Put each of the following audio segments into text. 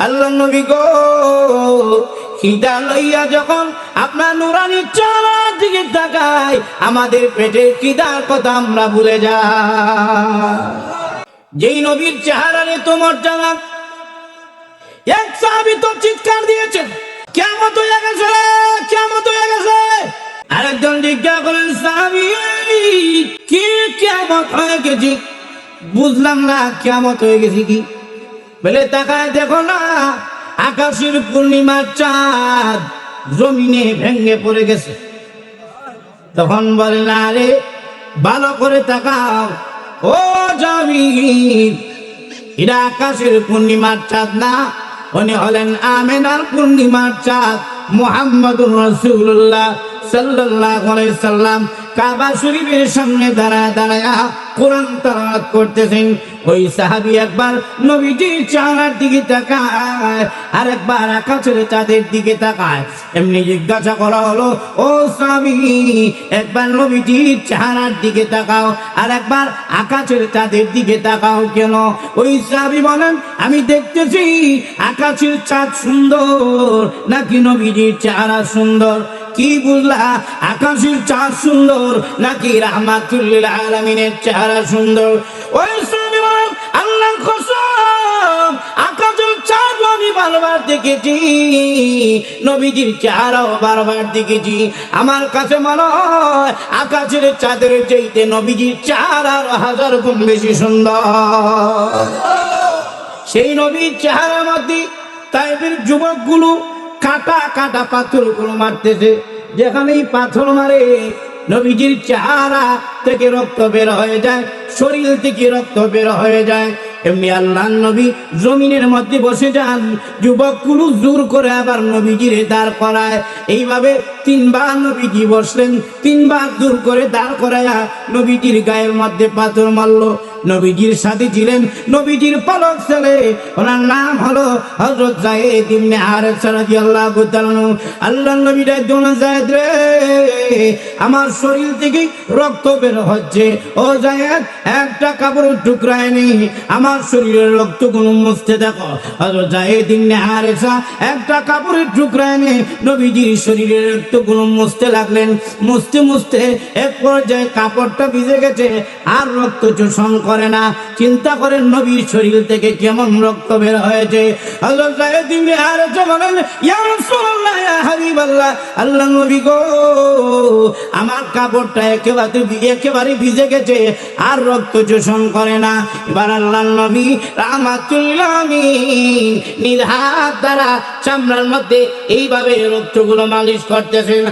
আল্লাহ নবী গো খিদা লইয়া যখন আপনার নুরানি চেহারার দিকে তাকাই, আমাদের পেটের খিদার কথা আমরা ভুলে যাই। যেই নবীর চেহারার এত মর্যাদা, এক সাহাবী তো চিৎকার দিয়েছেন, কিয়ামত হয়ে গেছে, কিয়ামত হয়ে গেছে। আরেকজন জিজ্ঞাসা করেন, সাহাবী কি কিয়ামত হয়ে গেছে? বুঝলাম না, কিয়ামত হয়ে গেছে কি? বলে তাকায় দেখো না, আকাশের পূর্ণিমার চাঁদ জমিনে ভেঙে পড়ে গেছে। তখন বলে না রে, ভালো করে তাকাও, ও জামিল, এরা আকাশের পূর্ণিমার চাঁদ না, উনি হলেন আমিনার পূর্ণিমার চাঁদ মুহাম্মদুর রাসূলুল্লাহ সাল্লাল্লাহু আলাইহি সাল্লাম কাবা শরীফের সামনে দাঁড়ায় দাঁড়ায় কোরআন তেলাওয়াত করতেছেন। ওই সাহাবী একবার নবীজির চেহারার দিকে তাকায়, আর একবার আকাশের চাঁদের দিকে তাকায়। এমনি জিজ্ঞাসা করা হলো, ও সাহাবী একবার নবীজির চেহারার দিকে তাকাও, আর একবার আকাশের চাঁদের দিকে তাকাও কেন? ওই সাহাবী বলেন, আমি দেখতেছি আকাশের চাঁদ সুন্দর নাকি নবীজির চেহারা সুন্দর। কি বুঝলা, আকাশের চাঁদ সুন্দর নাকি রাহমাতুল লিল আলামিনের চেহারা সুন্দর? ওই সাহাবী বলেন, আল্লাহর কসম, আকাশের চাঁদ আমি বারবার দেখেছি, নবীজির চেহারাও বারবার দেখেছি। আমার কাছে মনে হয় আকাশের চাঁদের চাইতে নবীজির চেহারা 1000 গুণ বেশি সুন্দর। সেই নবীর চেহারার মধ্যে তায়েফের যুবকগুলো কাটা কাটা পাথরগুলো মারতেছে। যেখানেই পাথর মারে নবীজির চেহারা থেকে রক্ত বের হয়ে যায়, শরীর থেকে রক্ত বের হয়ে যায়। এমনি আল্লাহর নবী জমিনের মধ্যে বসে যান, যুবকগুলো জোর করে আবার নবীজির দাঁড় করায়। এইভাবে 3 বার নবীজি বসলেন, 3 বার জোর করে দাঁড় করায়া নবীজির গায়ের মধ্যে পাথর মারলো। নবীজির সাথে ছিলেন নবীজির পালক ছেলে, ওনার নাম হলো হযরত যায়েদ ইবনে হারেসা রাদিয়াল্লাহু তাআলা। আল্লাহর নবী ডাকলেন, যায়েদ রে, আমার শরীর থেকে রক্ত বের হচ্ছে, ও যায়েদ একটা কাপড়ের টুকরা এনে আমার শরীরের রক্তগুলো মুছতে দেখো। হযরত যায়েদ ইবনে হারেসা একটা কাপড়ের টুকরা এনে নবীজির শরীরের রক্তগুলো মুছতে লাগলেন। মুছতে মুছতে এক পর্যায়ে কাপড়টা ভিজে গেছে, আর রক্ত শোষণ করে না। চিন্তা করেন নবীর শরীর থেকে কেমন রক্ত বের হয়েছে। হযরত যায়েদ ইবনে হারেসা বলেন, ইয়া রাসূলুল্লাহ, ইয়া হাবিবাল্লাহ, আল্লাহর নবী গো, আমার কাপড়টা একেবারে ভিজে গেছে, আর রক্ত শোষণ করে না। এবার আল্লাহর নবী রাহমাতুল লিল আলামিন নিজ হাত দ্বারা চামড়ার মধ্যে এইভাবে রক্তগুলো মালিশ করতেছেন।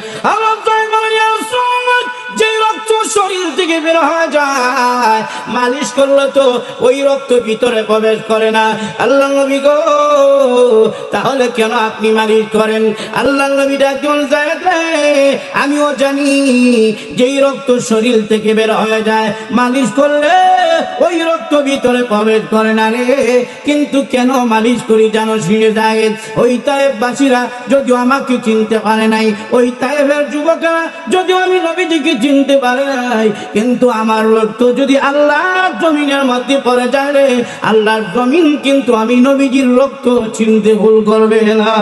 যে রক্ত শরীর থেকে বের হয়ে যায়, মালিশ করলে তো ওই রক্ত ভিতরে প্রবেশ করে না। আল্লাহ নবী গো, তাহলে কেন আপনি মালিশ করেন? আল্লাহ নবী ডাকলেন, যায়েদ রে, আমিও জানি যেই রক্ত শরীর থেকে বের হয়ে যায়, মালিশ করলে ওই রক্ত ভিতরে প্রবেশ করে না রে। কিন্তু কেন মালিশ করি জানো শুনে যায়েদ? ওই তায়েফবাসীরা যদিও আমাকে চিনতে পারে নাই, ওই তায়েফের যুবকেরা যদিও আমি নবীজিকে চিনতে পারে নাই, কিন্তু আমার রক্ত যদি আল্লাহর জমিনের মধ্যে পড়ে যায় রে, আল্লাহর জমিন কিন্তু আমি নবীজির রক্ত চিনতে ভুল করবে না।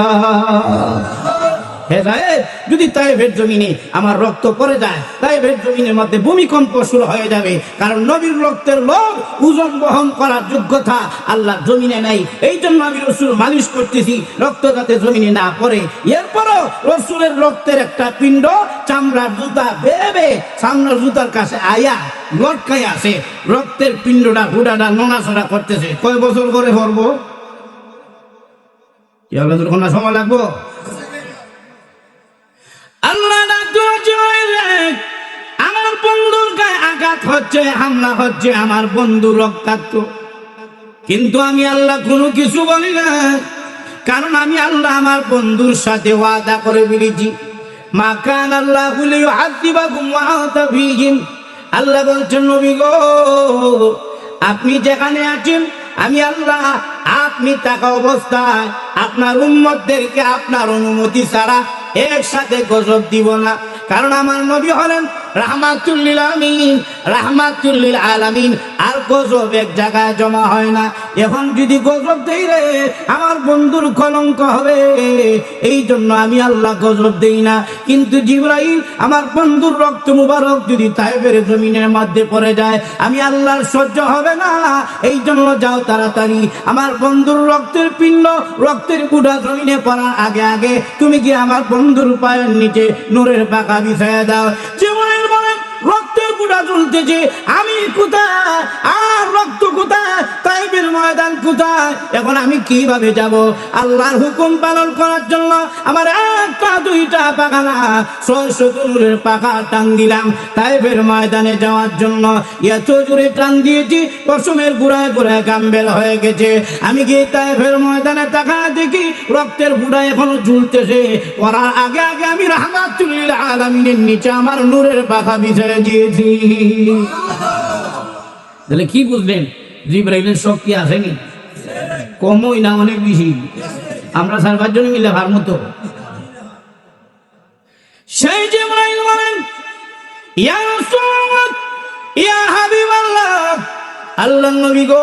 হে যায়েদ, যদি তায়েফের জমিনে আমার রক্ত পড়ে যায়, তায়েফের জমিনের মধ্যে ভূমিকম্প শুরু হয়ে যাবে, কারণ নবীর রক্তের লোক ওজন বহন করার যোগ্যতা আল্লাহর জমিনে নাই। এই জন্য আমি রাসূল মালিশ করতেছি রক্ত যাতে জমিনে না পড়ে। এরপরও রাসূলের রক্তের একটা পিণ্ড চামড়ার জুতা বেবে সামনের জুতার কাছে আয়া লটকাই আছে, রক্তের পিণ্ডটা হুডাটা নোনাচড়া করতেছে। কয় বছর করে করবো? কি হবে, দুর্ঘটনা সময় লাগবো? আল্লাহ আমার বন্ধুর গায়ে আঘাত হচ্ছে, হামলা হচ্ছে, আমার বন্ধু রক্তাক্ত, কিন্তু আমি আল্লাহ কোনো কিছু বলি না, কারণ আমি আল্লাহ আমার বন্ধুর সাথে ওয়াদা করে ফেলেছি। মা কান আল্লাহু লিয়ুআযিবাকুম ওয়া আনতা ফীহিম। আল্লাহ বলছেন, নবী গো, আপনি যেখানে আছেন আমি আল্লাহ আপনি থাকা অবস্থায় আপনার উম্মতদেরকে আপনার অনুমতি ছাড়া একসাথে গজব দিব না, কারণ আমার নবী হলেন রাহমাতুল লিল আলামিন, রাহমাতুল লিল আলামিন। আর গজব এক জায়গায় জমা হয় না। এখন যদি গজব দেই রে আমার বন্ধুর কলঙ্ক হবে, এই জন্য আমি আল্লাহ গজব দেই না। কিন্তু জিবরাইল আমার বন্ধুর রক্ত মুবারক যদি তায়েফের জমিনের মধ্যে পড়ে যায় আমি আল্লাহর সহ্য হবে না। এই জন্য যাও তাড়াতাড়ি আমার বন্ধুর রক্তের পিণ্ড, রক্তের গুঁড়া জমিনে পড়ার আগে আগে তুমি কি আমার বন্ধুর পায়ের নিচে নূরের পাকা বিছায়া দাও। জিবরাইল বলেন রক্তের গুঁড়া জ্বলতেছে, আমি কোথায় আর রক্ত কোথায়, তায়েফের ময়দান কোথায়, এখন আমি কিভাবে যাব? আল্লাহর হুকুম পালন করার জন্য আমার একটা দুইটা পাকা না 600 নূরের পাকা টান দিলাম তায়েফের ময়দানে যাওয়ার জন্য। এত জোরে টান দিয়েছি পশমের গুড়ায় গুড়ায় গাম্বেল হয়ে গেছে। আমি গিয়ে তায়েফের ময়দানে তাকা দেখি রক্তের গুঁড়া এখনো ঝুলতেছে। ওরার আগে আগে আমি রাহমাতুল লিল আলামিনের নিচে আমার নূরের পাখা বিছিয়ে দিয়েছি। তাহলে কি বুঝলেন? জিবরাইলের শক্তি আসেনি, কমই না অনেক বেশি। আমরা 4-5 জন মিলে ভার মতো। সেই জিবরাইল বলেন ইয়া রাসূলুল্লাহ, ইয়া হাবিবাল্লাহ, আল্লাহর নবী গো,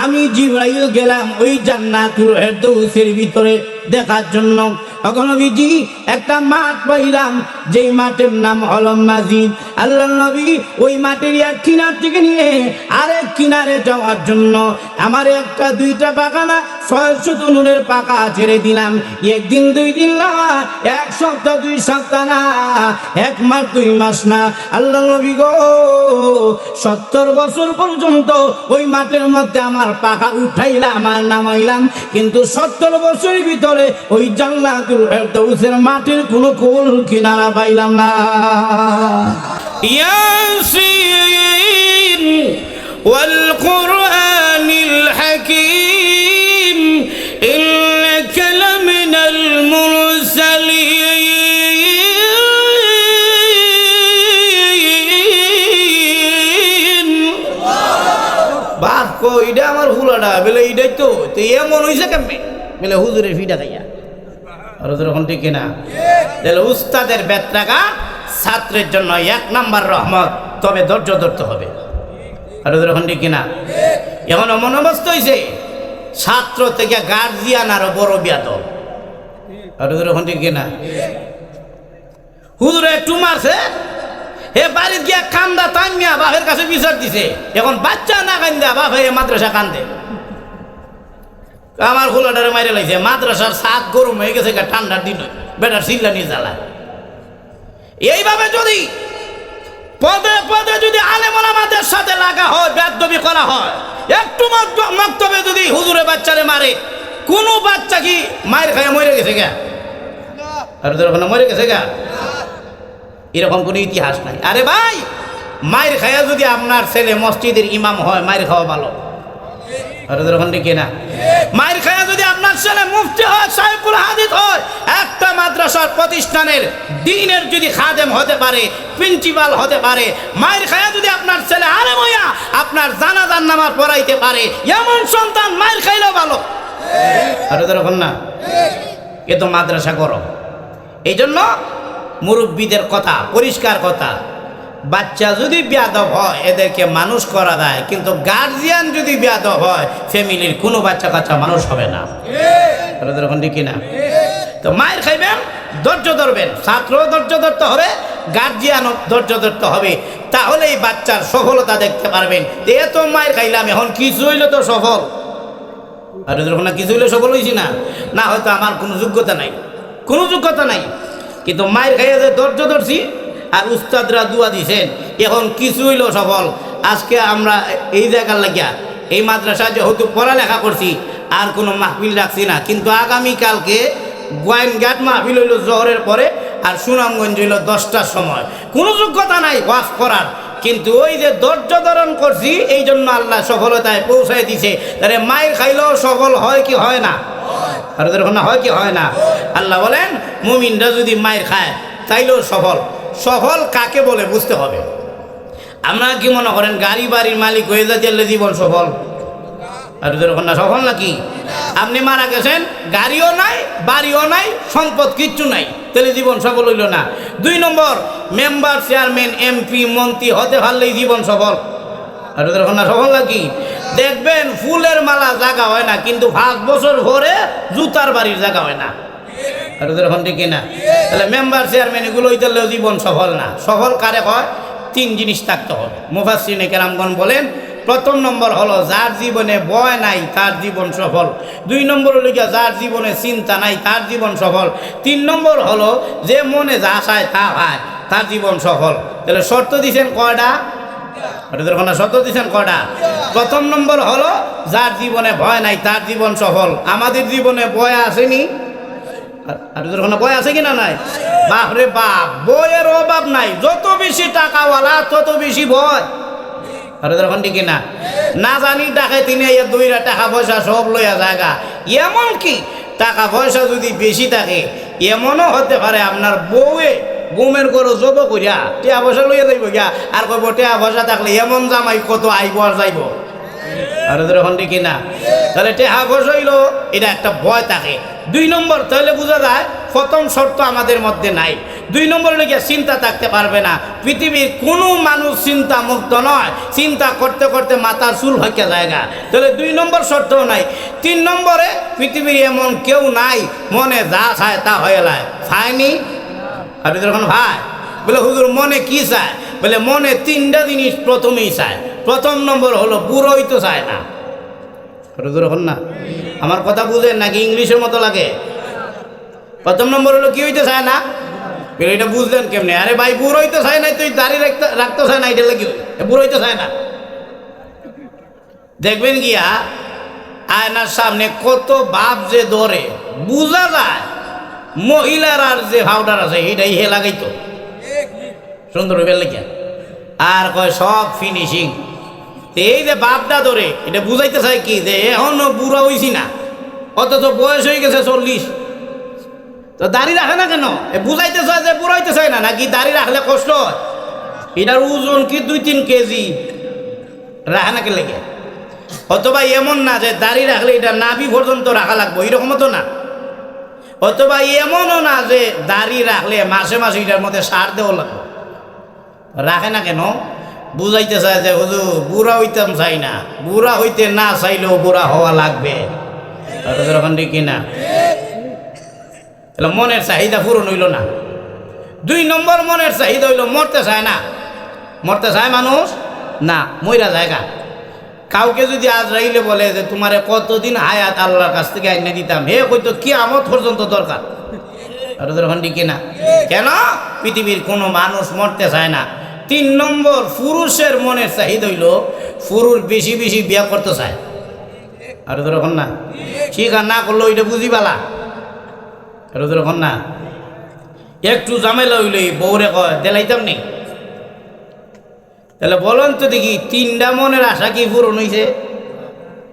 আমি জিবরাইল গেলাম ওই জান্নাতুল ফেরদৌসের ভিতরে দেখার জন্য। তখন নবীজি একটা মাঠ পাইলাম, যেই মাঠের নাম হলো মাসজিদ। আল্লাহর নবী ওই মাঠের এক কিনার থেকে নিয়ে আরেক কিনারে যাওয়ার জন্য আমার একটা দুইটা পাকা না 600 নূরের পাকা ছেড়ে দিলাম। একদিন 2 দিন না, 1 সপ্তাহ 2 সপ্তাহ না, 1 মাস 2 মাস না। আল্লাহর নবী গো 70 বছর পর্যন্ত ওই মাঠের মধ্যে আমার পাকা উঠাইলাম আর নামাইলাম, কিন্তু 70 বছরের ভিতরে ওই জান্নাতুল ফেরদৌসের মাটির কোনো কোল কিনারা পাইলাম না। ইয়াসিন ওয়াল কুরআনিল হাকীম ইন্নাকা লামিনাল মুরসালিন। বাপ কো এটা আমার হুলাডা বলে এইটাই তো এমন হইছে কেমনে বলে হুজুরের ফিটা খাইয়া। আর যখন ঠিক না তাহলে উস্তাদের বেত্রাঘা ছাত্রের জন্য 1 নাম্বার রহমত, তবে ধৈর্য ধরতে হবে। আর যখন ঠিক না এখন এমন অবস্থা হয়েছে ছাত্র থেকে গার্জিয়ান আরো বড় বিয়াদব। আর যখন ঠিক না হুজুরে একটু মারছে, হে বাড়িতে গিয়া কান্দা টাঙ্গিয়া বাপের কাছে বিচার দিছে। এখন বাচ্চা না কান্দা বাপ মাদ্রাসা কান্দে। আমার খোলাটারে মাইরে লাগছে, মাদ্রাসার ছাদ গরম হয়ে গেছে ঠান্ডার দিন, বেটার চিল্লা নিয়ে জ্বালায়। এইভাবে যদি পদে পদে যদি আলেম ওলামাদের সাথে লাগা হয়, বেয়াদবি করা হয়, একটু মক্তবে যদি হুজুরে বাচ্চারে মারে, কোন বাচ্চা কি মায়ের খায় মরে গেছে গা? আর ওখানে মরে গেছে গা? এরকম কোনো ইতিহাস নাই। আরে ভাই, মায়ের খায়া যদি আপনার ছেলে মসজিদের ইমাম হয়, মায়ের খাওয়া ভালো। আর ওখান থেকে না মায়ের খায়া যদি আপনার ছেলে মুফতি হয়, সাহেবুল হাদিস হয়, একটা মাদ্রাসার প্রতিষ্ঠানের দ্বীনের যদি খাদেম হতে পারে, প্রিন্সিপাল হতে পারে, মায়ের খায়া যদি আপনার ছেলে আলেম হইয়া আপনার জানাজার নামাজ পড়াইতে পারে, এমন সন্তান মায়ের খাইলেও ভালো। আর ওখান না এ তো মাদ্রাসা করো। এই জন্য মুরব্বীদের কথা পরিষ্কার কথা, বাচ্চা যদি বেয়াদব হয় এদেরকে মানুষ করা যায়, কিন্তু গার্জিয়ান যদি বেয়াদব হয় ফ্যামিলির কোনো বাচ্চা কাচ্চা মানুষ হবে না। এরকম ঠিক না? তো মায়ের খাইবেন, ধৈর্য ধরবেন, ছাত্র ধৈর্য ধরতে হবে, গার্জিয়ান ধৈর্য ধরতে হবে, তাহলে এই বাচ্চার সফলতা দেখতে পারবেন। এত মায়ের খাইলাম, এখন কিছু হইলে তো সফল। আর যখন না কিছু হইলে সফল হয়েছি না, না হয়তো আমার কোনো যোগ্যতা নাই, কোনো যোগ্যতা নাই, কিন্তু মায়ের খাইয়া যে ধৈর্য ধরছি আর উস্তাদরা দুয়া দিছেন, এখন কিছু হইল সফল। আজকে আমরা এই জায়গার লাগিয়া এই মাদ্রাসায় যেহেতু পড়ালেখা করছি আর কোনো মাহফিল রাখছি না, কিন্তু আগামীকালকে গোয়েনঘাট মাহফিল হইল জহরের পরে, আর সুনামগঞ্জ হইল 10টার সময়। কোনো যোগ্যতা নাই ওয়াজ করার, কিন্তু ওই যে ধৈর্য ধারণ করছি এই জন্য আল্লাহ সফলতায় পৌঁছায় দিছে। তাহলে মায়ের খাইলেও সফল হয় কি হয় না? আর যখন হয় কি হয় না? আল্লাহ বলেন মুমিনরা যদি মায়ের খায় তাইলেও সফল। সফল কাকে বলে বুঝতে হবে। আমরা কি মনে করেন গাড়ি বাড়ির মালিক হয়ে যাচ্ছে জীবন সফল? আর যখন না সফল নাকি? আপনি মারা গেছেন, গাড়িও নাই, বাড়িও নাই, সম্পদ কিচ্ছু নাই, তাহলে জীবন সফল হইল না। 2 নম্বর, মেম্বার চেয়ারম্যান এমপি মন্ত্রী হতে পারলেই জীবন সফল। আর দেখুন না সফল নাকি? দেখবেন ফুলের মালা জায়গা হয় না, কিন্তু 5 বছর ভরে জুতার বাড়ির জায়গা হয় না। আর দেখুন ঠিক না? তাহলে মেম্বার চেয়ারম্যান এগুলো হইতেলেও জীবন সফল না। সফল কারে হয়? 3 জিনিস থাকতে হবে। মুফাসসিরিনে কেরামগণ বলেন, প্রথম নম্বর হলো যার জীবনে ভয় নাই তার জীবন সফল। 2 নম্বর হলো যার জীবনে চিন্তা নাই তার জীবন সফল। 3 নম্বর হলো যে মনে যা চায় তা হয়, তার জীবন সফল। তাহলে শর্ত দিয়েছেন কয়টা? শর্ত দিয়েছেন কয়টা? প্রথম নম্বর হলো যার জীবনে ভয় নাই তার জীবন সফল। আমাদের জীবনে ভয় আসেনি? আর যখন বই আছে কিনা নাই? বাপ রে বাপ, বইয়ের অভাব নাই। যত বেশি টাকাওয়ালা তত বেশি ভয়। আর যখন ঠিক না, না জানি ডাকে তিনি 2 টাকা পয়সা সব লইয়া জায়গা। এমন কি টাকা পয়সা যদি বেশি থাকে, এমনও হতে পারে আপনার বউয়ে গুমের করো জব করিয়া টিয়া পয়সা লইয়া যাইব গিয়া, আর কইব টিয়া পয়সা থাকলে এমন জামাই কত আইব আর যাইব। আর যখন ঠিক না, তাহলে টিয়া পয়সা হইল এটা একটা ভয় থাকে। 2 নম্বর, তাহলে বোঝা যায় প্রথম শর্ত আমাদের মধ্যে নাই। 2 নম্বর লেগে চিন্তা থাকতে পারবে না। পৃথিবীর কোনো মানুষ চিন্তা মুক্ত নয়, চিন্তা করতে করতে মাথার চুল হইয়া জায়গা। তাহলে 2 নম্বর শর্তও নাই। 3 নম্বরে পৃথিবীর এমন কেউ নাই মনে যা চায় তা হয়ে যায়। চায়নি? আর যখন ভাই বলে হুজুর মনে কি চায়? বলে মনে 3টা জিনিস প্রথমেই চায়। প্রথম নম্বর হলো বুড়োই তো চায় না। হুজুর হন না, আমার কথা বুঝেন নাকি ইংলিশের মতো লাগে? প্রথম নম্বর হলো কি হইতে চায় না? এটা বুঝলেন কেমনে? আরে ভাই বুড়ো হইতে চায় না, তুই দাড়ি রাখতে চায় না, এটা লাগে বুড়ো হইতে চায় না। দেখবেন গিয়া আয়নার সামনে কত বাপ যে ধরে বুঝা যায় মহিলার আর যে পাউডার আছে এটাই হে লাগাইতো সুন্দর হইবার লাগিয়া, আর কয় সব ফিনিশিং। এই যে বাপটা ধরে এটা বুঝাইতে চায় কি যে এখনো বুড়া হইছি না, অথচ বয়স হয়ে গেছে 40। তো দাড়ি রাখে না কেন? বুঝাইতে চায় যে বুড়া হইতে চায় না, নাকি দাড়ি রাখলে কষ্ট হয়? এটার ওজন কি 2-3 কেজি, রাখে না কে লেগে? অথবা এমন না যে দাড়ি রাখলে এটা নাভি পর্যন্ত রাখা লাগবে, এরকমও তো না। অথবা এমনও না যে দাড়ি রাখলে মাসে মাসে এটার মধ্যে সার দেওয়া লাগবে। রাখে না কেন? বুঝাইতে চায় যে হুজুর বুড়া হইতাম চাই না, বুড়া হইতে না চাইলেও বুড়া হওয়া লাগবে। যখন ঠিক না, তাহলে মনের চাহিদা পূরণ হইল না। 2 নম্বর মনের চাহিদা হইল মরতে চায় না। মরতে চায় মানুষ না, মইরা জায়গা। কাউকে যদি আজরাইলে বলে যে তোমারে কতদিন হায়াত আল্লাহর কাছ থেকে আইনে দিতাম, হে কইতো কিয়ামত পর্যন্ত দরকার। আর যখন ঠিক না, কেন? পৃথিবীর কোনো মানুষ মরতে চায় না। 3 নম্বর পুরুষের মনের চাহিদা হইল পুরুষ বেশি বেশি বিয়া করতে চায়। আর যখন না, শিকার না করলো ওইটা বুঝি পালা। আর যখন না, একটু ঝামেলা হইলে বউরে কয় দেলাইতাম নেই। তাহলে বলেন তো দেখি 3টা মনের আশা কি পূরণ হয়েছে?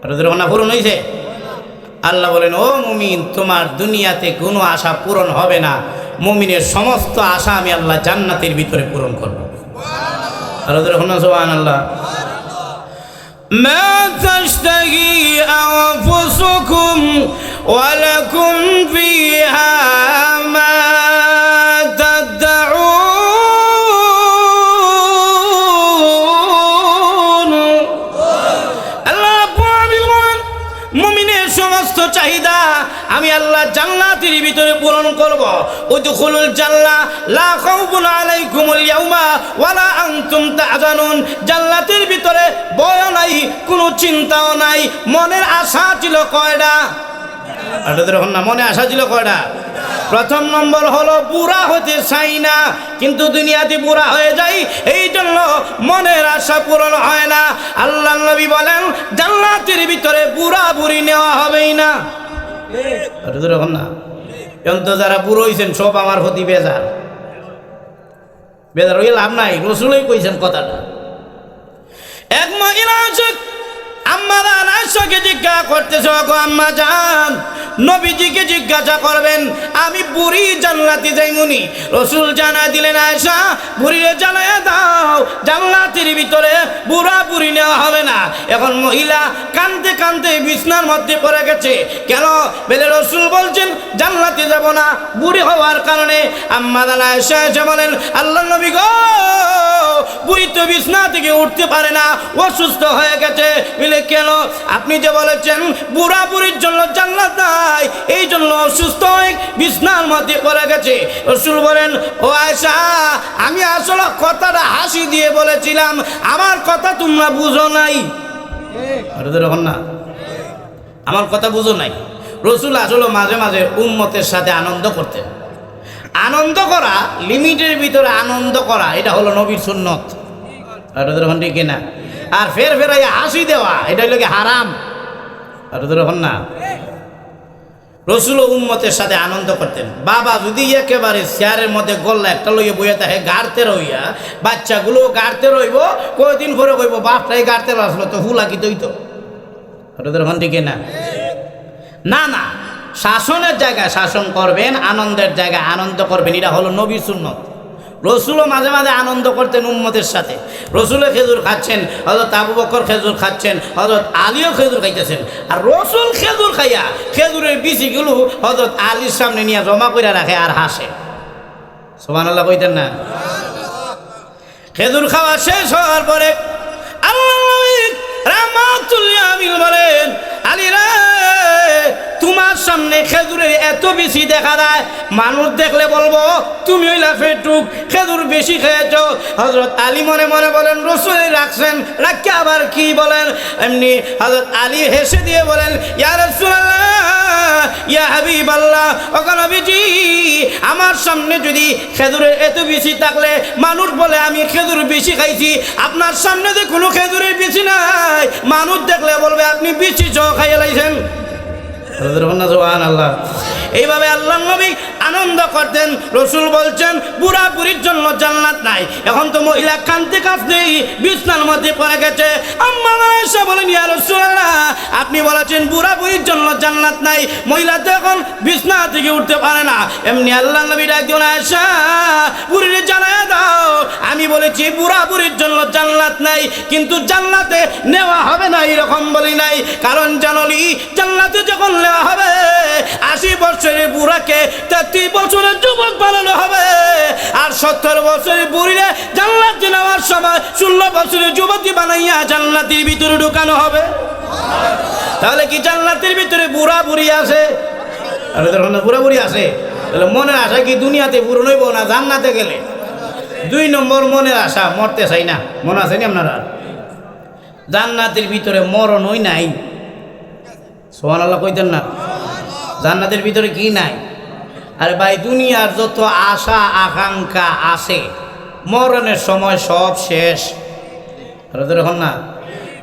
আর যখন না পূরণ হয়েছে? আল্লাহ বলেন, ও মুমিন, তোমার দুনিয়াতে কোনো আশা পূরণ হবে না, মুমিনের সমস্ত আশা আমি আল্লাহ জান্নাতের ভিতরে পূরণ করবো। আর যখন সুবহানাল্লাহ। মা তাশতাহি আনফুসুকুম ওয়া লাকুম ফিহা মা তাদউন। আল্লাহ মুমিনের সমস্ত চাহিদা আমি আল্লাহ জান্নাতের ভিতরে পূরণ করব। উদখুলুল জান্নাহ লা খাউফুন আলাইকুমুল ইয়াউমা ওয়ালা আনতুম তাহজানুন। জান্নাতের ভিতরে ভয় নাই, কোনো চিন্তাও নাই। মনের আশা ছিল কয়টা? আপনাদের এখন না, মনে আশা ছিল কয়টা? প্রথম নম্বর হলো বুড়া হতে চাই না, কিন্তু দুনিয়াতে বুড়া হয়ে যাই, এই জন্য মনের আশা পূরণ হয় না। আল্লাহ নবী বলেন জান্নাতের ভিতরে বুড়া বুড়ি নেওয়া হবেই না। এখন না, এখন তো যারা বুড়ো হয়েছেন সব আমার প্রতি বেজার। বেজার হয়ে লাভ নাই, রসুলই কইছেন কথাটা। এক মহিলা আছে, আম্মা জান আয়েশাকে জিজ্ঞাসা করতেছে, গো আম্মা জান, নবীজিকে জিজ্ঞাসা করবেন আমি বুড়ি জান্নাতে যাইমুনি। রসুল জানায় দিলেন, আয়েশা বুড়িরে জানায় দাও জান্নাতের ভিতরে বুড়া বুড়ি নেওয়া হবে না। এখন মহিলা কানতে কানতে বিছনার মধ্যে পড়ে গেছে। কেন? বলে রাসূল বলছেন জান্নাতে যাব না বুড়ি হওয়ার কারণে। আম্মা জান আয়েশা এসে বলেন আল্লাহর নবী গো, বুড়ি তো বিছনা থেকে উঠতে পারে না, অসুস্থ হয়ে গেছে। বলে কেন? আপনি যে বলেছেন বুড়া বুড়ির জন্য জান্নাত নাই, এই জন্য অসুস্থ হয়ে বিছনার মধ্যে পড়ে গেছে। রাসূল বলেন ও আয়েশা, আমি আসলে কথাটা হাসি দিয়ে বলেছিলাম, আমার কথা তোমরা বুঝো নাই। না, আমার কথা বুঝো নাই। রাসূল আসলে মাঝে মাঝে উম্মতের সাথে আনন্দ করতেন। আনন্দ করা, লিমিটের ভিতরে আনন্দ করা, এটা হলো নবীর সুন্নত। ঠিক না? আর ফের ফেরাইয়া হাসি দেওয়া, এটা হলো কি হারাম। না, রাসূল উম্মতের সাথে আনন্দ করতেন। বাবা যদি একেবারে চেয়ারের মধ্যে গল্লা একটা লইয়া বইয়া থাকে গাড়তে রইয়া, বাচ্চাগুলো গাড়তে রইব, কয়েকদিন পরে কইব বাপটাই গাড়তে আসলো তো হুলা কি দইতো। ঠিক না? না না, শাসনের জায়গায় শাসন করবেন, আনন্দের জায়গায় আনন্দ করবেন, এটা হলো নবীর সুন্নত। রাসূলও মাঝে মাঝে আনন্দ করতেন উম্মতের সাথে। রাসূল খেজুর খাচ্ছেন, হযরত আবু বকর খেজুর খাচ্ছেন, হযরত আলীও খেজুর খাইতেছেন। আর রাসূল খেজুর খাইয়া খেজুরের বিচিগুলো হযরত আলীর সামনে নিয়ে জমা করে রাখে আর হাসে। সুবহানাল্লাহ কইতেন না? খেজুর খাওয়া শেষ হওয়ার পরে আল্লাহর নবী রাহমাতুল্লিল আলামিন বলেন আলী রে, তোমার সামনে খেজুরের এত বেশি দেখা যায়, মানুষ দেখলে বলবো তুমি হইলা ফেটুক, খেজুর বেশি খেয়েছ। হযরত আলী মনে মনে বলেন রাসূল রাখছেন, রাখকে আবার কি বলেন? এমনি হযরত আলী হেসে দিয়ে বলেন ইয়া রাসূলুল্লাহ, ইয়া হাবিবাল্লাহ, ও নবীজি, আমার সামনে যদি খেজুরের এত বেশি থাকলে মানুষ বলে আমি খেজুর বেশি খাইছি, আপনার সামনে যে কোনো খেজুরের বেশি নাই, মানুষ দেখলে বলবে আপনি বেশি খাইয়ে লাইছেন। সুবহানাল্লাহ। এইভাবে আল্লাহর নবী আনন্দ করতেন। রাসূল বলছেন বুড়া বুড়ির জন্য জান্নাত নাই। এখন তো মহিলা কাঁদতে কাঁদতে বিছনার মধ্যে পড়ে গেছে। আম্মা আয়েশা বলেন ইয়া রাসূলুল্লাহ, আপনি বলেছেন বুড়া বুড়ির জন্য জান্নাত নাই, মহিলা তো এখন বিছনা থেকে উঠতে পারে না। এমনি আল্লাহর নবী ডাক দিলেন আয়েশা, বুড়িরে জানায়া দাও আমি বলেছি বুড়া বুড়ির জন্য জান্নাত নাই, কিন্তু জান্নাতে নেওয়া হবে না এরকম বলি নাই। কারণ জানলি জান্নাতে যখন নেওয়া হবে 80 বছরের বুড়াকে 33 বছরের যুবক বানানো হবে, আর 70 বছরের বুড়িরে জান্নাতে নেওয়ার সময় 16 বছরের যুবতী বানাইয়া জান্নাতের ভিতরে ঢুকানো হবে। তাহলে কি জান্নাতের ভিতরে বুড়া বুড়ি আছে? আরে দেখুন না, বুড়া বুড়ি আছে। তাহলে মনের আশা কি দুনিয়াতে পূরণ হইব না জান্নাতে গেলে? 2 নম্বর মনের আশা, মরতে চাই না। মনে আছে নি আপনারা? জান্নাতের ভিতরে মরণই নাই। সুবহানাল্লাহ কইতেন না? জান্নাতের ভিতরে কি নাই? আরে ভাই, দুনিয়ার যত আশা আকাঙ্ক্ষা আছে মরণের সময় সব শেষ। এখন না,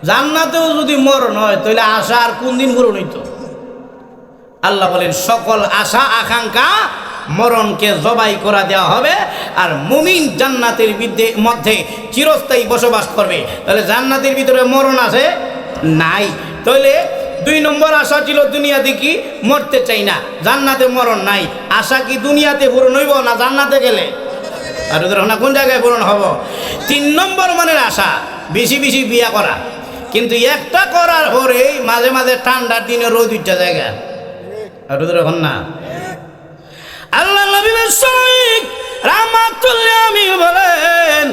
জান্নাতেও যদি মরণ হয় তাহলে আশা আর কোন দিন পূরণ হইতো? আল্লাহ বলেন সকল আশা আকাঙ্ক্ষা মরণকে জবাই করা দেওয়া হবে, আর মুমিন জান্নাতের মধ্যে চিরস্থায়ী বসবাস করবে। তাহলে জান্নাতের ভিতরে মরণ আছে নাই। তাহলে 2 নম্বর আশা ছিল দুনিয়াতে কি মরতে চাই না, জান্নাতে মরণ নাই। আশা কি দুনিয়াতে পূরণ হইব না জান্নাতে গেলে? আর না কোন জায়গায় পূরণ হব? 3 নম্বর মনের আশা বেশি বেশি বিয়া করা, কিন্তু একটা করার পরে মাঝে মাঝে ঠান্ডার দিনে রোদ উঠা জায়গা। আর এখন না, আল্লাহ নবী রাহমাতুল্লিল আলামিন বলেন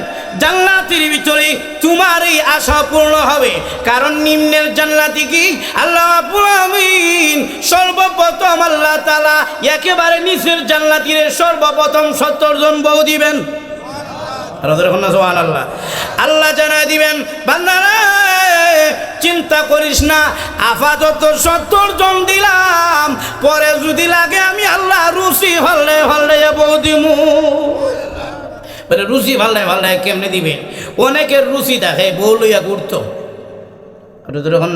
জান্নাতের ভিতরে তোমার এই আশা পূর্ণ হবে। কারণ নিম্নের জান্নাতি কি আল্লাহ রাব্বুল আলামিন সর্বপ্রথম আল্লাহ তাআলা একেবারে নিচের জান্নাতীদের সর্বপ্রথম 70 জন বউ দিবেন। সুবহানাল্লাহ। আল্লাহ জানায় দিবেন বান্দারা চিন্তা করিস না, আপাতত 70 জন দিলাম, পরে যদি লাগে আমি আল্লাহ রুচি ভাল্লে ভাল্লে বউ দিমু। রুচি ভাল্লে ভাল্লে কেমনে দিবেন? অনেকের রুচি থাকে বউ লইয়া ঘুরতো,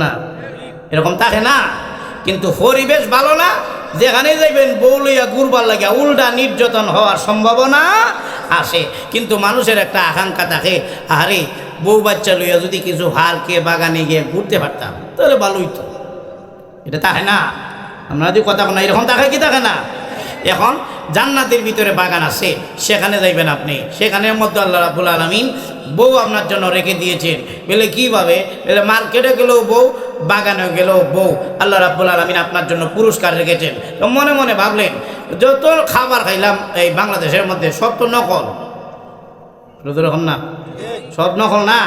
না এরকম থাকে না, কিন্তু পরিবেশ ভালো না, যেখানে যাইবেন বউ লইয়া ঘুরবার লাগিয়া উল্টা নির্যাতন হওয়ার সম্ভাবনা আসে। কিন্তু মানুষের একটা আকাঙ্ক্ষা থাকে, আরে বউ বাচ্চা লইয়া যদি কিছু হালকে বাগানে গিয়ে ঘুরতে পারতাম তাহলে ভালোই তো। এটা থাকে না? আমরা যদি কথা বলি এরকম থাকে কি থাকে না? এখন জান্নাতের ভিতরে বাগান আছে, সেখানে যাইবেন আপনি। সেখানের মধ্যে আল্লাহ রাব্বুল আলামিন বউ আপনার জন্য রেখে দিয়েছেন। বলে কীভাবে? বলে মার্কেটে গেলেও বউ, বাগানে গেলেও বউ, আল্লাহ রাব্বুল আলামিন আপনার জন্য পুরস্কার রেখেছেন। তো মনে মনে ভাবলেন, যত খাবার খাইলাম এই বাংলাদেশের মধ্যে সব তো নকল, রকম না, সব নকল না।